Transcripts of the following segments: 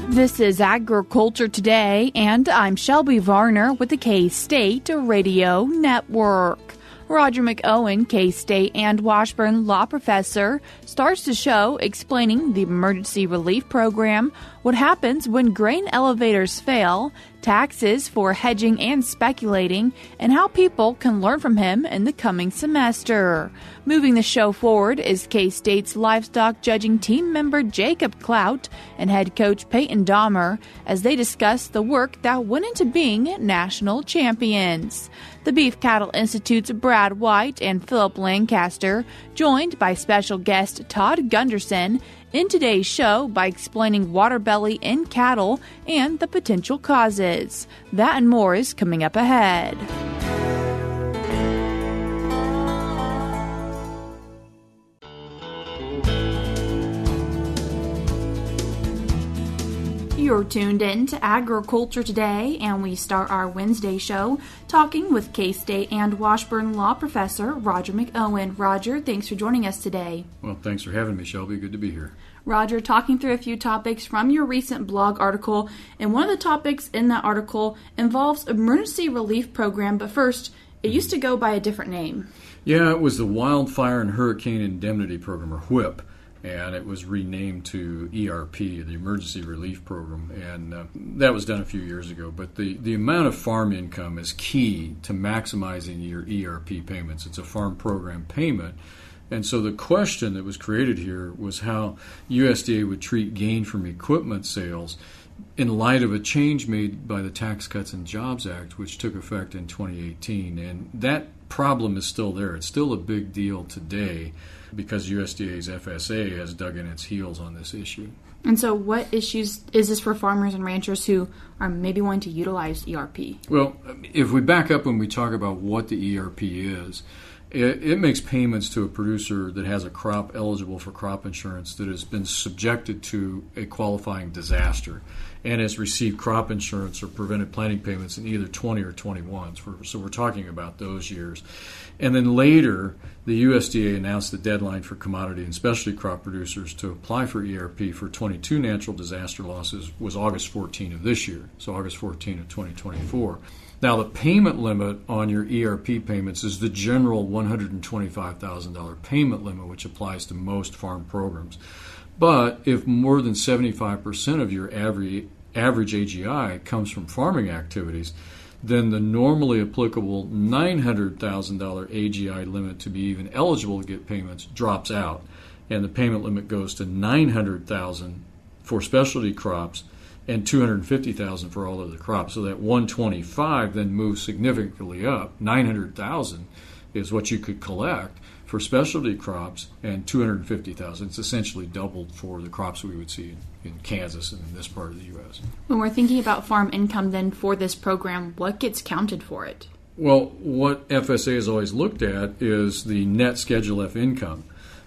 This is Agriculture Today, and I'm Shelby Varner with the K-State Radio Network. Roger McEowen, K-State and Washburn law professor, starts the show explaining the Emergency Relief Program, what happens when grain elevators fail, taxes for hedging and speculating, and how people can learn from him in the coming semester. Moving the show forward is K-State's livestock judging team member Jacob Klaudt and head coach Payton Dahmer as they discuss the work that went into being national champions. The Beef Cattle Institute's Brad White and Phillip Lancaster, joined by special guest Todd Gunderson, in today's show by explaining water belly in cattle and the potential causes. That and more is coming up ahead. You're tuned in to Agriculture Today, and we start our Wednesday show talking with K-State and Washburn law professor Roger McEowen. Roger, thanks for joining us today. Well, thanks for having me, Shelby. Good to be here. Roger, talking through a few topics from your recent blog article, and one of the topics in that article involves Emergency Relief Program, but first, it used to go by a different name. Yeah, it was the Wildfire and Hurricane Indemnity Program, or WHIP. And it was renamed to ERP, the Emergency Relief Program, and that was done a few years ago. But the amount of farm income is key to maximizing your ERP payments. It's a farm program payment. And so the question that was created here was how USDA would treat gain from equipment sales in light of a change made by the Tax Cuts and Jobs Act, which took effect in 2018. And that problem is still there. It's still a big deal today, because USDA's FSA has dug in its heels on this issue. And so what issues is this for farmers and ranchers who are maybe wanting to utilize ERP? Well, if we back up when we talk about what the ERP is, it makes payments to a producer that has a crop eligible for crop insurance that has been subjected to a qualifying disaster and has received crop insurance or prevented planting payments in either 20 or 21. So we're talking about those years. And then later, the USDA announced the deadline for commodity and specialty crop producers to apply for ERP for 22 natural disaster losses was August 14 of this year, so August 14 of 2024. Now, the payment limit on your ERP payments is the general $125,000 payment limit, which applies to most farm programs. But if more than 75% of your average AGI comes from farming activities, then the normally applicable $900,000 AGI limit to be even eligible to get payments drops out, and the payment limit goes to $900,000 for specialty crops and $250,000 for all other crops. So that $125,000 then moves significantly up. $900,000 is what you could collect for specialty crops, and $250,000. It's essentially doubled for the crops we would see in Kansas and in this part of the U.S. When we're thinking about farm income then for this program, what gets counted for it? Well, what FSA has always looked at is the net Schedule F income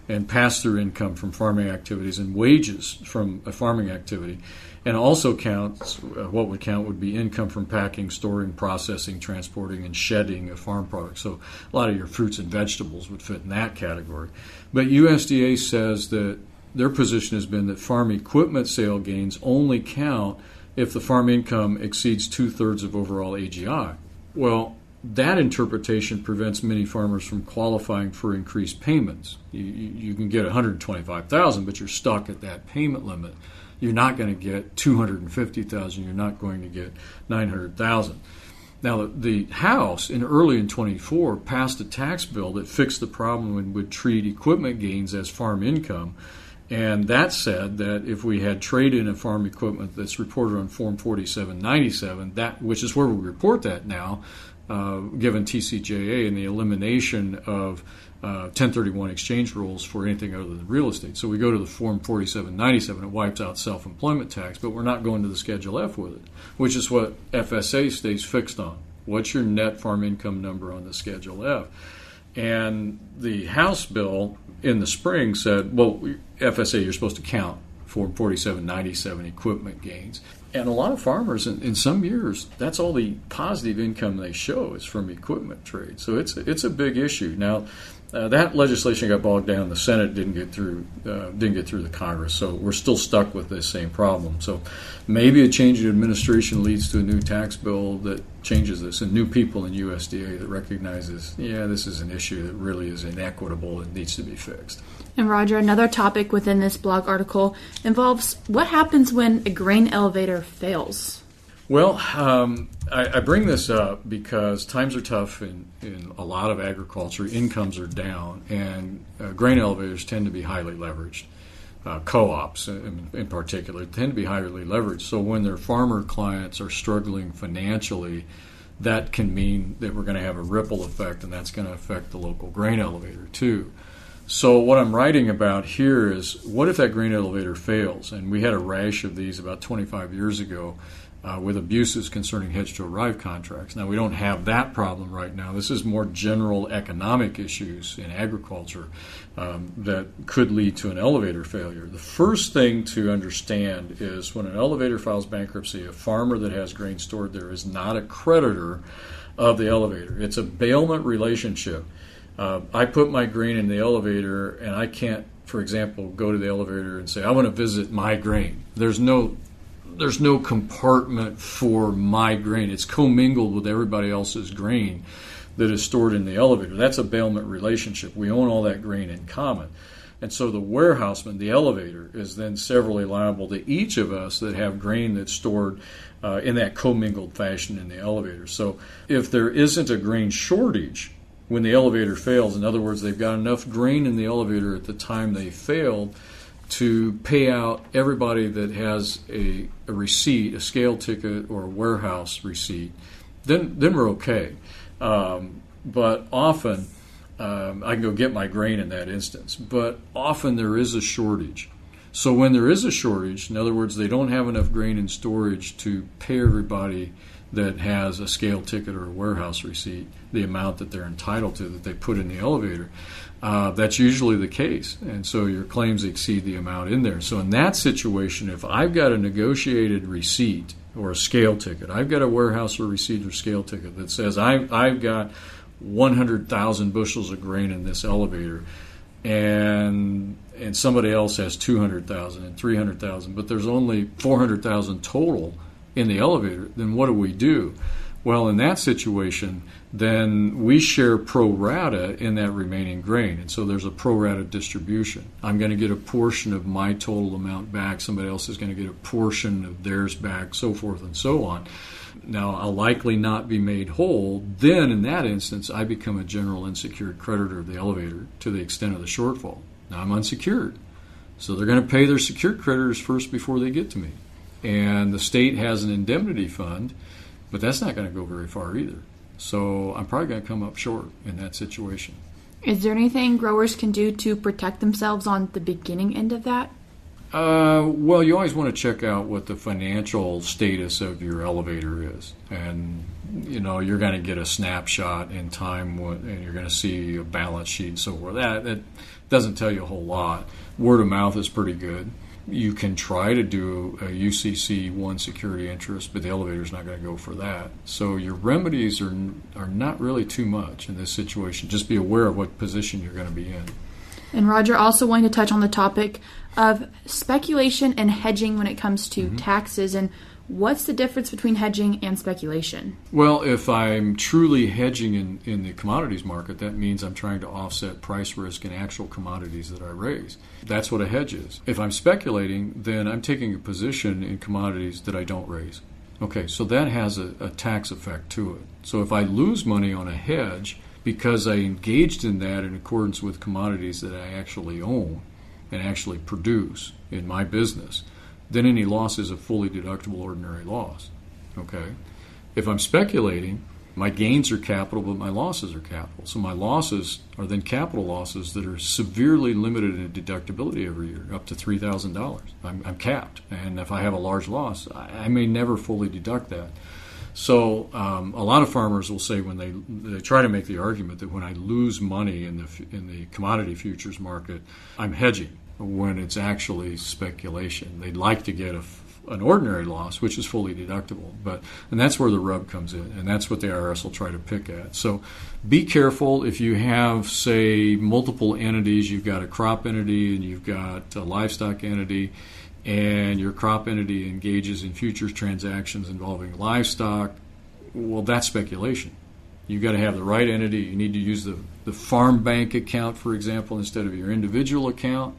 and pass-through income from farming activities and wages from a farming activity. And also counts, what would count would be income from packing, storing, processing, transporting, and shedding of farm products. So a lot of your fruits and vegetables would fit in that category. But USDA says that their position has been that farm equipment sale gains only count if the farm income exceeds 2/3 of overall AGI. Well, that interpretation prevents many farmers from qualifying for increased payments. You can get $125,000, but you're stuck at that payment limit. You're not going to get $250,000. You're not going to get $900,000. Now, the House, early in 24, passed a tax bill that fixed the problem and would treat equipment gains as farm income. And that said that if we had trade-in of farm equipment that's reported on Form 4797, which is where we report that now, given TCJA and the elimination of 1031 exchange rules for anything other than real estate. So we go to the Form 4797, it wipes out self-employment tax, but we're not going to the Schedule F with it, which is what FSA stays fixed on. What's your net farm income number on the Schedule F? And the House bill in the spring said, well, FSA, you're supposed to count Form 4797 equipment gains. And a lot of farmers, in some years, that's all the positive income they show is from equipment trade. So it's a big issue. Now, That legislation got bogged down. The Senate didn't get through the Congress, so we're still stuck with this same problem. So maybe a change in administration leads to a new tax bill that changes this, and new people in USDA that recognizes, this is an issue that really is inequitable and needs to be fixed. And Roger, another topic within this blog article involves what happens when a grain elevator fails. Well, I bring this up because times are tough in a lot of agriculture. Incomes are down, and grain elevators tend to be highly leveraged. Co-ops, in particular, tend to be highly leveraged. So when their farmer clients are struggling financially, that can mean that we're going to have a ripple effect, and that's going to affect the local grain elevator too. So what I'm writing about here is, what if that grain elevator fails? And we had a rash of these about 25 years ago. With abuses concerning hedge-to-arrive contracts. Now, we don't have that problem right now. This is more general economic issues in agriculture that could lead to an elevator failure. The first thing to understand is when an elevator files bankruptcy, a farmer that has grain stored there is not a creditor of the elevator. It's a bailment relationship. I put my grain in the elevator, and I can't, for example, go to the elevator and say, I want to visit my grain. There's no compartment for my grain. It's commingled with everybody else's grain that is stored in the elevator. That's a bailment relationship. We own all that grain in common. And so the warehouseman, the elevator, is then severally liable to each of us that have grain that's stored in that commingled fashion in the elevator. So if there isn't a grain shortage when the elevator fails, in other words, they've got enough grain in the elevator at the time they failed to pay out everybody that has a receipt, a scale ticket, or a warehouse receipt, then we're okay. But often, I can go get my grain in that instance, but often there is a shortage. So when there is a shortage, in other words, they don't have enough grain in storage to pay everybody that has a scale ticket or a warehouse receipt the amount that they're entitled to that they put in the elevator, that's usually the case. And so your claims exceed the amount in there. So in that situation, if I've got a negotiated receipt or a scale ticket, I've got a warehouse or receipt or scale ticket that says I've got 100,000 bushels of grain in this elevator, and somebody else has 200,000 and 300,000, but there's only 400,000 total in the elevator, then what do? Well, in that situation, then we share pro rata in that remaining grain. And so there's a pro rata distribution. I'm going to get a portion of my total amount back. Somebody else is going to get a portion of theirs back, so forth and so on. Now, I'll likely not be made whole. Then, in that instance, I become a general unsecured creditor of the elevator to the extent of the shortfall. Now, I'm unsecured. So they're going to pay their secured creditors first before they get to me. And the state has an indemnity fund, but that's not going to go very far either. So I'm probably going to come up short in that situation. Is there anything growers can do to protect themselves on the beginning end of that? Well, you always want to check out what the financial status of your elevator is. And, you're going to get a snapshot in time, and you're going to see a balance sheet and so forth. That doesn't tell you a whole lot. Word of mouth is pretty good. You can try to do a UCC 1 security interest, but the elevator's not going to go for that. So your remedies are not really too much in this situation. Just be aware of what position you're going to be in. And Roger also wanted to touch on the topic of speculation and hedging when it comes to taxes, and what's the difference between hedging and speculation? Well, if I'm truly hedging in the commodities market, that means I'm trying to offset price risk in actual commodities that I raise. That's what a hedge is. If I'm speculating, then I'm taking a position in commodities that I don't raise. Okay, so that has a tax effect to it. So if I lose money on a hedge because I engaged in that in accordance with commodities that I actually own and actually produce in my business, then any loss is a fully deductible ordinary loss. Okay? If I'm speculating, my gains are capital, but my losses are capital. So my losses are then capital losses that are severely limited in deductibility every year, up to $3,000. I'm capped. And if I have a large loss, I may never fully deduct that. So a lot of farmers will say when they try to make the argument that when I lose money in the commodity futures market, I'm hedging, when it's actually speculation. They'd like to get an ordinary loss, which is fully deductible. And that's where the rub comes in, and that's what the IRS will try to pick at. So be careful if you have, say, multiple entities. You've got a crop entity and you've got a livestock entity, and your crop entity engages in futures transactions involving livestock. Well, that's speculation. You've got to have the right entity. You need to use the farm bank account, for example, instead of your individual account.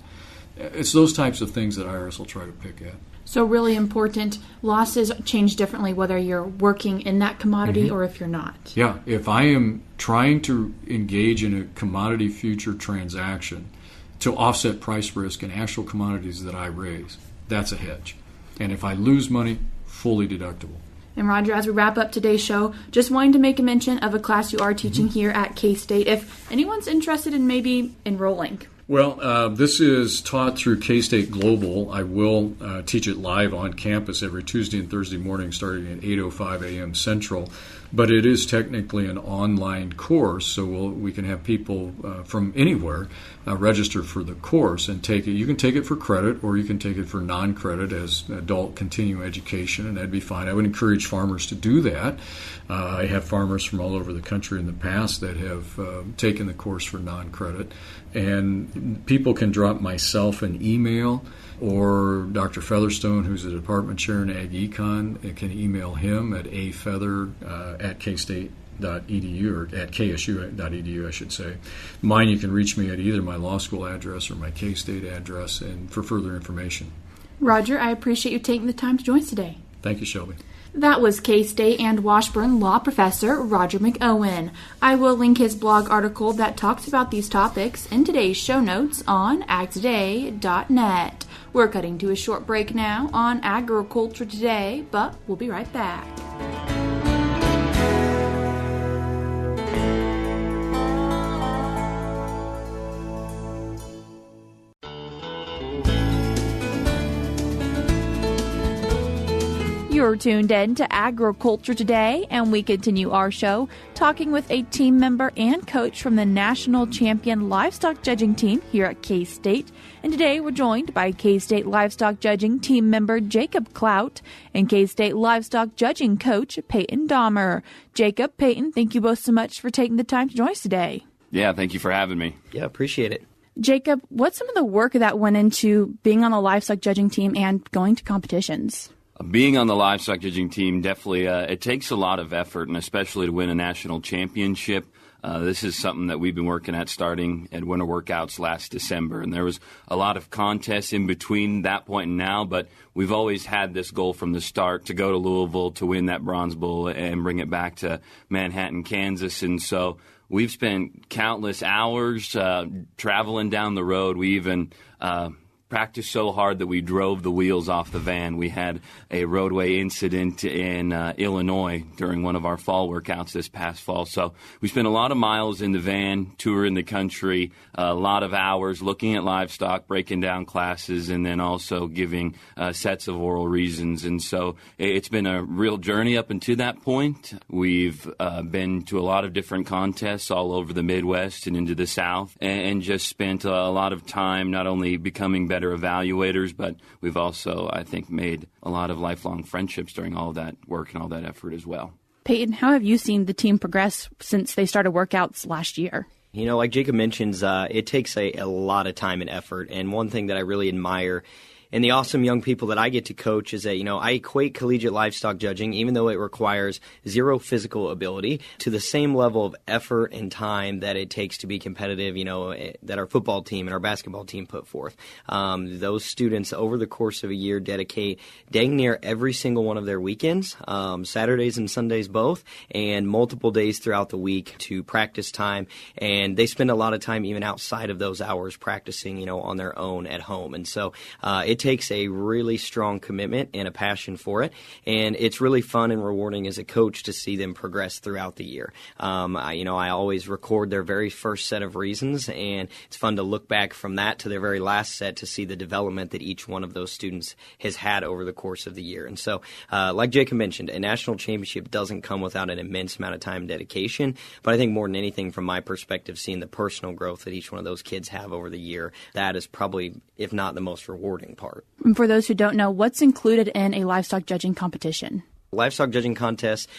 It's those types of things that IRS will try to pick at. So really important, losses change differently whether you're working in that commodity or if you're not. Yeah, if I am trying to engage in a commodity future transaction to offset price risk in actual commodities that I raise, that's a hedge. And if I lose money, fully deductible. And Roger, as we wrap up today's show, just wanting to make a mention of a class you are teaching here at K-State. If anyone's interested in maybe enrolling. Well, this is taught through K-State Global. I will teach it live on campus every Tuesday and Thursday morning starting at 8:05 a.m. Central. But it is technically an online course, so we can have people from anywhere register for the course and take it. You can take it for credit or you can take it for non-credit as adult continuing education, and that'd be fine. I would encourage farmers to do that. I have farmers from all over the country in the past that have taken the course for non-credit. And people can drop myself an email or Dr. Featherstone, who's the department chair in Ag Econ. It can email him at afeather@kstate.edu or at ksu.edu, I should say. Mine, you can reach me at either my law school address or my K-State address and for further information. Roger, I appreciate you taking the time to join us today. Thank you, Shelby. That was K-State and Washburn law professor Roger McEowen. I will link his blog article that talks about these topics in today's show notes on agtoday.net. We're cutting to a short break now on Agriculture Today, but we'll be right back. You're tuned in to Agriculture Today, and we continue our show talking with a team member and coach from the national champion livestock judging team here at K-State. And today we're joined by K-State livestock judging team member Jacob Klaudt and K-State livestock judging coach Payton Dahmer. Jacob, Payton, thank you both so much for taking the time to join us today. Yeah, thank you for having me. Yeah, appreciate it. Jacob, what's some of the work that went into being on a livestock judging team and going to competitions? Being on the livestock judging team, definitely it takes a lot of effort, and especially to win a national championship. This is something that we've been working at starting at winter workouts last December, and there was a lot of contests in between that point and now, but we've always had this goal from the start to go to Louisville to win that Bronze Bowl and bring it back to Manhattan, Kansas, and so we've spent countless hours traveling down the road. We even practiced so hard that we drove the wheels off the van. We had a roadway incident in Illinois during one of our fall workouts this past fall. So we spent a lot of miles in the van, touring the country, a lot of hours looking at livestock, breaking down classes, and then also giving sets of oral reasons. And so it's been a real journey up until that point. We've been to a lot of different contests all over the Midwest and into the South, and just spent a lot of time not only becoming better evaluators, but we've also, I think, made a lot of lifelong friendships during all of that work and all that effort as well. Payton, how have you seen the team progress since they started workouts last year? You know, like Jacob mentions, it takes a lot of time and effort. And one thing that I really admire and the awesome young people that I get to coach is that, you know, I equate collegiate livestock judging, even though it requires zero physical ability, to the same level of effort and time that it takes to be competitive, you know, that our football team and our basketball team put forth. Those students over the course of a year dedicate dang near every single one of their weekends, Saturdays and Sundays both, and multiple days throughout the week to practice time. And they spend a lot of time even outside of those hours practicing, you know, on their own at home. And so it takes a really strong commitment and a passion for it, and it's really fun and rewarding as a coach to see them progress throughout the year. I always record their very first set of reasons, and it's fun to look back from that to their very last set to see the development that each one of those students has had over the course of the year. And so, like Jacob mentioned, a national championship doesn't come without an immense amount of time and dedication, but I think more than anything, from my perspective, seeing the personal growth that each one of those kids have over the year, that is probably, if not the most rewarding part. part. And for those who don't know, what's included in a livestock judging competition? Livestock judging contest,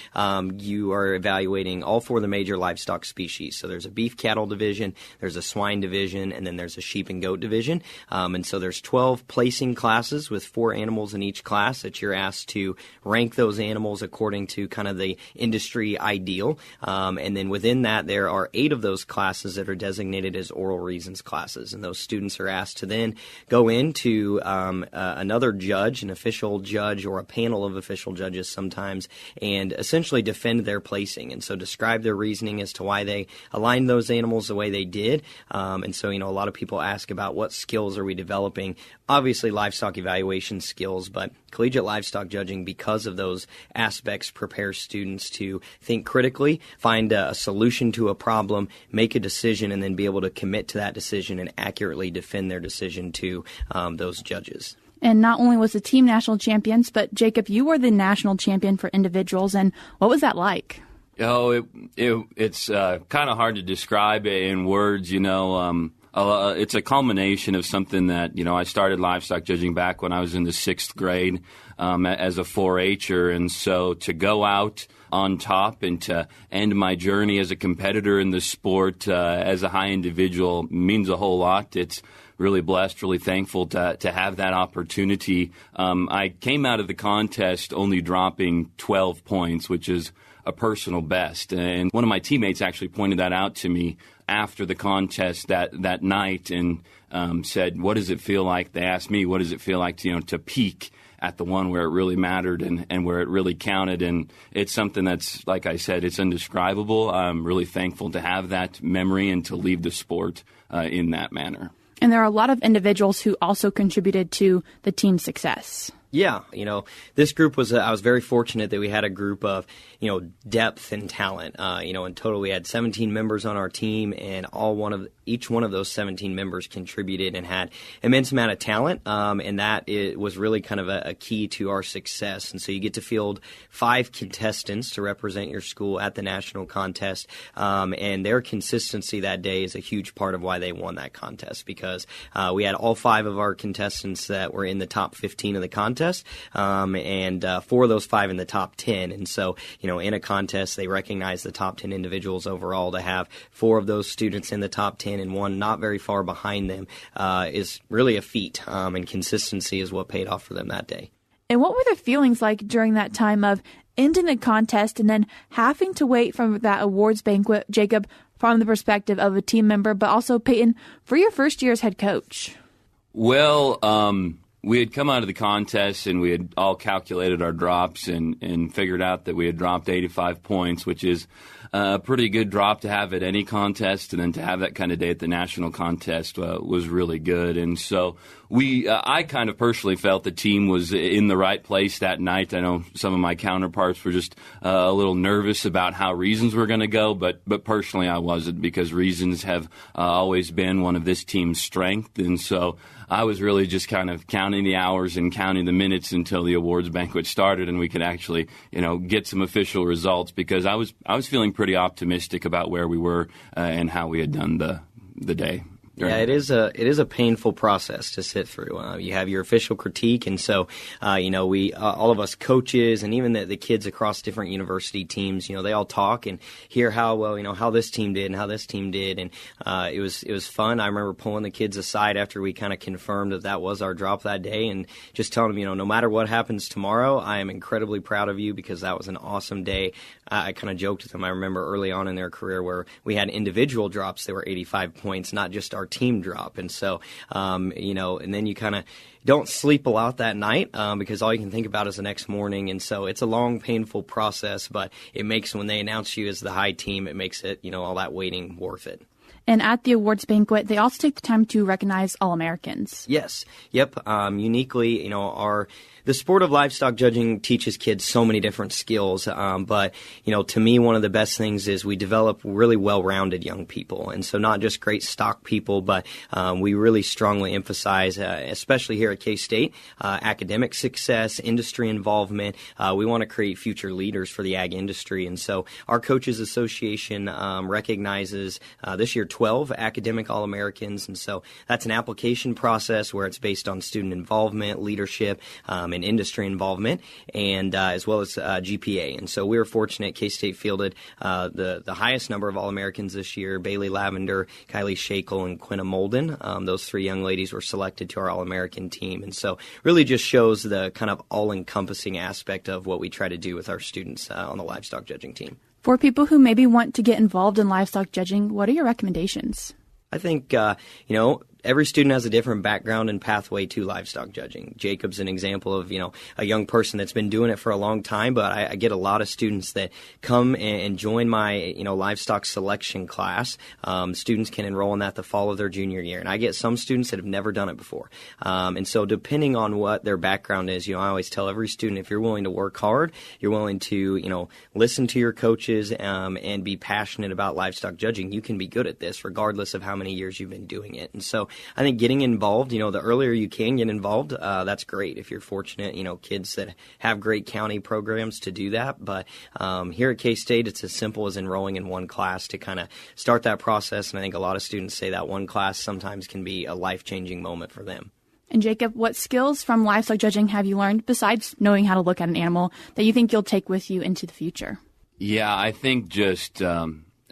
you are evaluating all four of the major livestock species. So there's a beef cattle division, there's a swine division, and then there's a sheep and goat division. And so there's 12 placing classes with 4 animals in each class that you're asked to rank those animals according to kind of the industry ideal. And then within that, there are 8 of those classes that are designated as oral reasons classes. And those students are asked to then go into another judge, an official judge or a panel of official judges sometimes, and essentially defend their placing. And so describe their reasoning as to why they aligned those animals the way they did. And so, a lot of people ask about what skills are we developing. Obviously, livestock evaluation skills, but collegiate livestock judging, because of those aspects, prepares students to think critically, find a solution to a problem, make a decision, and then be able to commit to that decision and accurately defend their decision to those judges. And not only was the team national champions, but Jacob, you were the national champion for individuals. And what was that like? It's kind of hard to describe it in words. It's a culmination of something that, I started livestock judging back when I was in the 6th grade as a 4-H'er. And so to go out on top and to end my journey as a competitor in the sport as a high individual means a whole lot. It's really blessed, really thankful to have that opportunity. I came out of the contest only dropping 12 points, which is a personal best. And one of my teammates actually pointed that out to me after the contest that night and said, what does it feel like? They asked me, what does it feel like to peak at the one where it really mattered and where it really counted. And it's something that's, like I said, it's indescribable. I'm really thankful to have that memory and to leave the sport in that manner. And there are a lot of individuals who also contributed to the team's success. Yeah, this group was, I was very fortunate that we had a group of, depth and talent. In total we had 17 members on our team, and each one of those 17 members contributed and had immense amount of talent. And that was really kind of a key to our success. And so you get to field 5 contestants to represent your school at the national contest. And their consistency that day is a huge part of why they won that contest, because we had all 5 of our contestants that were in the top 15 of the contest. And 4 of those 5 in the top 10. And so, in a contest, they recognize the top 10 individuals overall. To have 4 of those students in the top 10 and 1 not very far behind them is really a feat. And consistency is what paid off for them that day. And what were the feelings like during that time of ending the contest and then having to wait for that awards banquet, Jacob, from the perspective of a team member, but also Payton, for your first year as head coach? Well, we had come out of the contest and we had all calculated our drops and figured out that we had dropped 85 points, which is a pretty good drop to have at any contest. And then to have that kind of day at the national contest was really good. And so I kind of personally felt the team was in the right place that night. I know some of my counterparts were just a little nervous about how Reasons were going to go, but personally I wasn't, because Reasons have always been one of this team's strength. And so I was really just kind of counting the hours and counting the minutes until the awards banquet started and we could actually, get some official results, because I was feeling pretty optimistic about where we were and how we had done the day. Yeah, it is a painful process to sit through. You have your official critique, and so we all of us coaches and even the kids across different university teams, they all talk and hear how well how this team did and how this team did, and it was fun. I remember pulling the kids aside after we kind of confirmed that was our drop that day, and just telling them, no matter what happens tomorrow, I am incredibly proud of you because that was an awesome day. I kind of joked with them. I remember early on in their career where we had individual drops that were 85 points, not just our team drop. And so, and then you kind of don't sleep a lot that night because all you can think about is the next morning. And so it's a long, painful process, but it makes, when they announce you as the high team, it makes it, all that waiting worth it. And at the awards banquet, they also take the time to recognize All-Americans. Yes. Yep. Uniquely, the sport of livestock judging teaches kids so many different skills. But, to me, one of the best things is we develop really well-rounded young people. And so not just great stock people, but we really strongly emphasize, especially here at K-State, academic success, industry involvement. We want to create future leaders for the ag industry. And so our Coaches Association recognizes this year 12 academic All-Americans, and so that's an application process where it's based on student involvement, leadership, and industry involvement, and as well as GPA. And so we were fortunate. K-State fielded the highest number of All-Americans this year. Bailey Lavender, Kylie Shakel, and Quinna Molden. Those three young ladies were selected to our All-American team, and so really just shows the kind of all-encompassing aspect of what we try to do with our students on the livestock judging team. For people who maybe want to get involved in livestock judging, what are your recommendations? I think, every student has a different background and pathway to livestock judging. Jacob's an example of, a young person that's been doing it for a long time, but I get a lot of students that come and join my, livestock selection class. Students can enroll in that the fall of their junior year. And I get some students that have never done it before. And so depending on what their background is, I always tell every student, if you're willing to work hard, you're willing to, listen to your coaches and be passionate about livestock judging, you can be good at this regardless of how many years you've been doing it. And so I think getting involved, the earlier you can get involved, that's great if you're fortunate, kids that have great county programs to do that. But here at K-State, it's as simple as enrolling in one class to kind of start that process. And I think a lot of students say that one class sometimes can be a life-changing moment for them. And Jacob, what skills from livestock judging have you learned besides knowing how to look at an animal that you think you'll take with you into the future? Yeah, I think just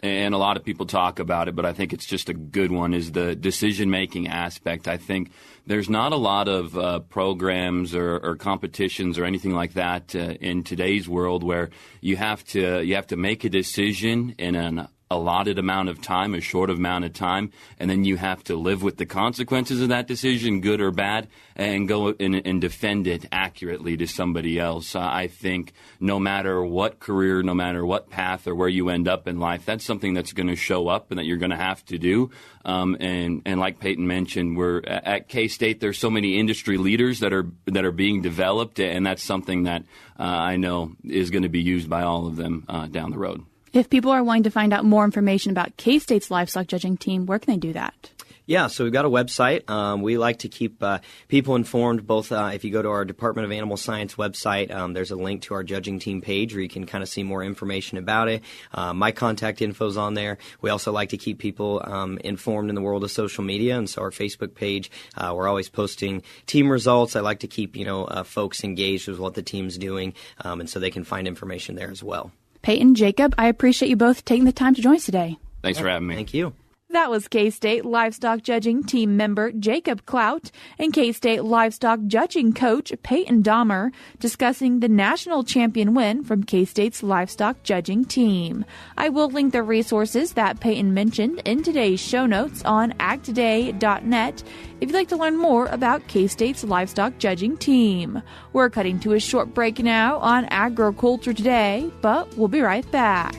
and a lot of people talk about it, but I think it's just a good one, is the decision-making aspect. I think there's not a lot of programs or competitions or anything like that in today's world where you have to make a decision in an allotted amount of time, a short amount of time, and then you have to live with the consequences of that decision, good or bad, and go and defend it accurately to somebody else. I think no matter what career, no matter what path or where you end up in life, that's something that's going to show up and that you're going to have to do. And like Payton mentioned, we're at K-State. There's so many industry leaders that are being developed, and that's something that I know is going to be used by all of them down the road. If people are wanting to find out more information about K-State's livestock judging team, where can they do that? Yeah, so we've got a website. We like to keep people informed, both if you go to our Department of Animal Science website, there's a link to our judging team page where you can kind of see more information about it. My contact info's on there. We also like to keep people informed in the world of social media, and so our Facebook page, we're always posting team results. I like to keep, folks engaged with what the team's doing, and so they can find information there as well. Payton, Jacob, I appreciate you both taking the time to join us today. Thanks for having me. Thank you. That was K-State livestock judging team member Jacob Klaudt and K-State livestock judging coach Payton Dahmer discussing the national champion win from K-State's livestock judging team. I will link the resources that Payton mentioned in today's show notes on agtoday.net if you'd like to learn more about K-State's livestock judging team. We're cutting to a short break now on Agriculture Today, but we'll be right back.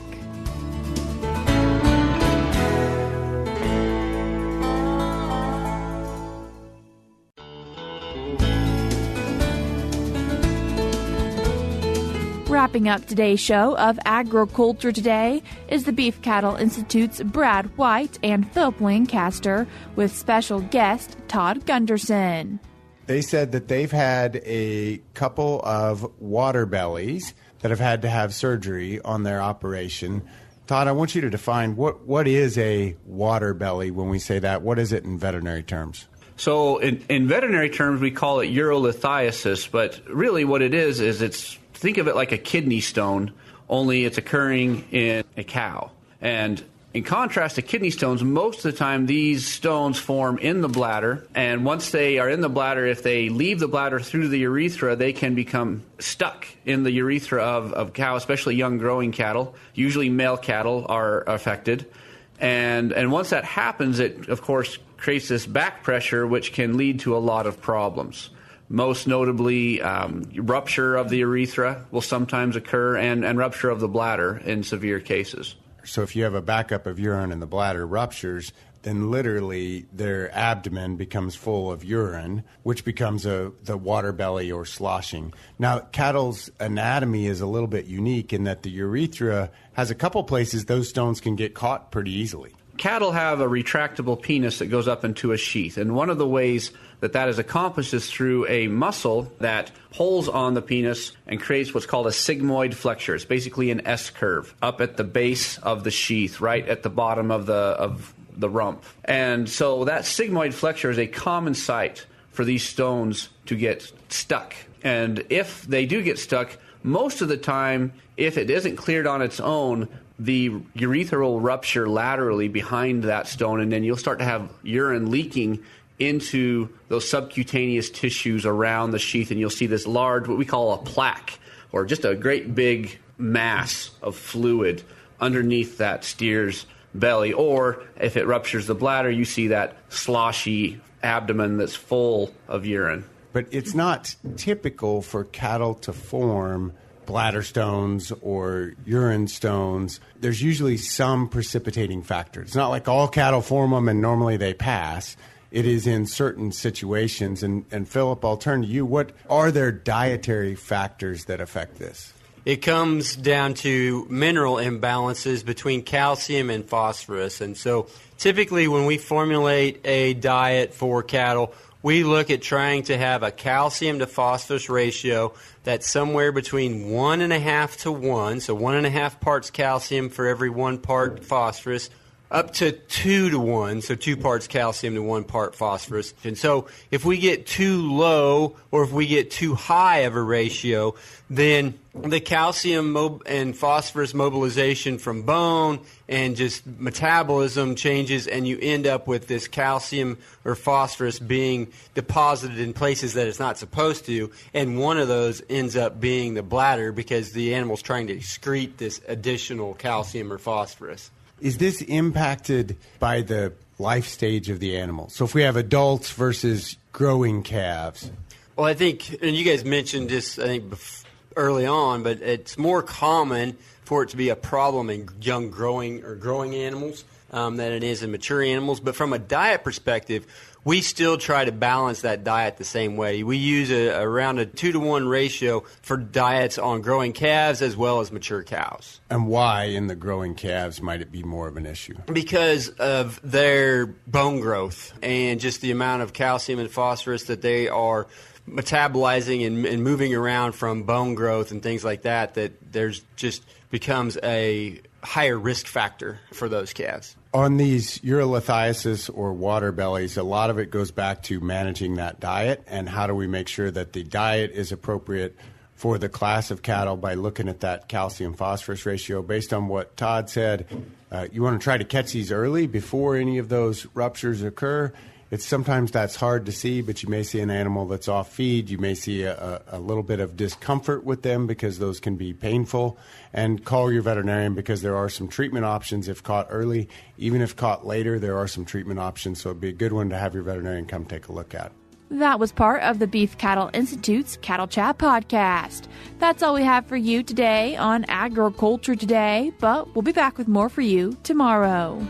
Wrapping up today's show of Agriculture Today is the Beef Cattle Institute's Brad White and Phillip Lancaster with special guest Todd Gunderson. They said that they've had a couple of water bellies that have had to have surgery on their operation. Todd, I want you to define what is a water belly when we say that. What is it in veterinary terms? So in veterinary terms, we call it urolithiasis, but really what it is think of it like a kidney stone, only it's occurring in a cow. And in contrast to kidney stones, most of the time these stones form in the bladder, and once they are in the bladder, if they leave the bladder through the urethra, they can become stuck in the urethra of cow, especially young growing cattle. Usually male cattle are affected. And once that happens, it, of course, creates this back pressure, which can lead to a lot of problems. Most notably, rupture of the urethra will sometimes occur, and rupture of the bladder in severe cases. So if you have a backup of urine and the bladder ruptures, then literally their abdomen becomes full of urine, which becomes the water belly or sloshing. Now, cattle's anatomy is a little bit unique in that the urethra has a couple places those stones can get caught pretty easily. Cattle have a retractable penis that goes up into a sheath, and one of the ways that is accomplished is through a muscle that pulls on the penis and creates what's called a sigmoid flexure. It's basically an S curve up at the base of the sheath, right at the bottom of the rump. And so that sigmoid flexure is a common site for these stones to get stuck. And if they do get stuck, most of the time, if it isn't cleared on its own, the urethra will rupture laterally behind that stone, and then you'll start to have urine leaking into those subcutaneous tissues around the sheath, and you'll see this large, what we call a plaque, or just a great big mass of fluid underneath that steer's belly. Or if it ruptures the bladder, you see that sloshy abdomen that's full of urine. But it's not typical for cattle to form bladder stones or urine stones. There's usually some precipitating factor. It's not like all cattle form them and normally they pass. It is in certain situations. And Phillip, I'll turn to you. What are there dietary factors that affect this? It comes down to mineral imbalances between calcium and phosphorus. And so typically when we formulate a diet for cattle, we look at trying to have a calcium to phosphorus ratio that's somewhere between 1.5 to 1, so 1.5 parts calcium for every 1 part phosphorus, up to 2 to 1, so 2 parts calcium to 1 part phosphorus. And so if we get too low or if we get too high of a ratio, then the calcium and phosphorus mobilization from bone and just metabolism changes, and you end up with this calcium or phosphorus being deposited in places that it's not supposed to, and one of those ends up being the bladder because the animal's trying to excrete this additional calcium or phosphorus. Is this impacted by the life stage of the animal? So if we have adults versus growing calves. Well, I think, and you guys mentioned this, I think, early on, but it's more common for it to be a problem in young growing animals than it is in mature animals. But from a diet perspective, we still try to balance that diet the same way. We use around a 2 to 1 ratio for diets on growing calves as well as mature cows. And why in the growing calves might it be more of an issue? Because of their bone growth and just the amount of calcium and phosphorus that they are metabolizing and moving around from bone growth and things like that, that there's just becomes a higher risk factor for those calves. On these urolithiasis or water bellies, a lot of it goes back to managing that diet and how do we make sure that the diet is appropriate for the class of cattle by looking at that calcium phosphorus ratio. Based on what Todd said, you want to try to catch these early before any of those ruptures occur. Sometimes that's hard to see, but you may see an animal that's off feed. You may see a little bit of discomfort with them because those can be painful. And call your veterinarian because there are some treatment options if caught early. Even if caught later, there are some treatment options. So it'd be a good one to have your veterinarian come take a look at. That was part of the Beef Cattle Institute's Cattle Chat podcast. That's all we have for you today on Agriculture Today, but we'll be back with more for you tomorrow.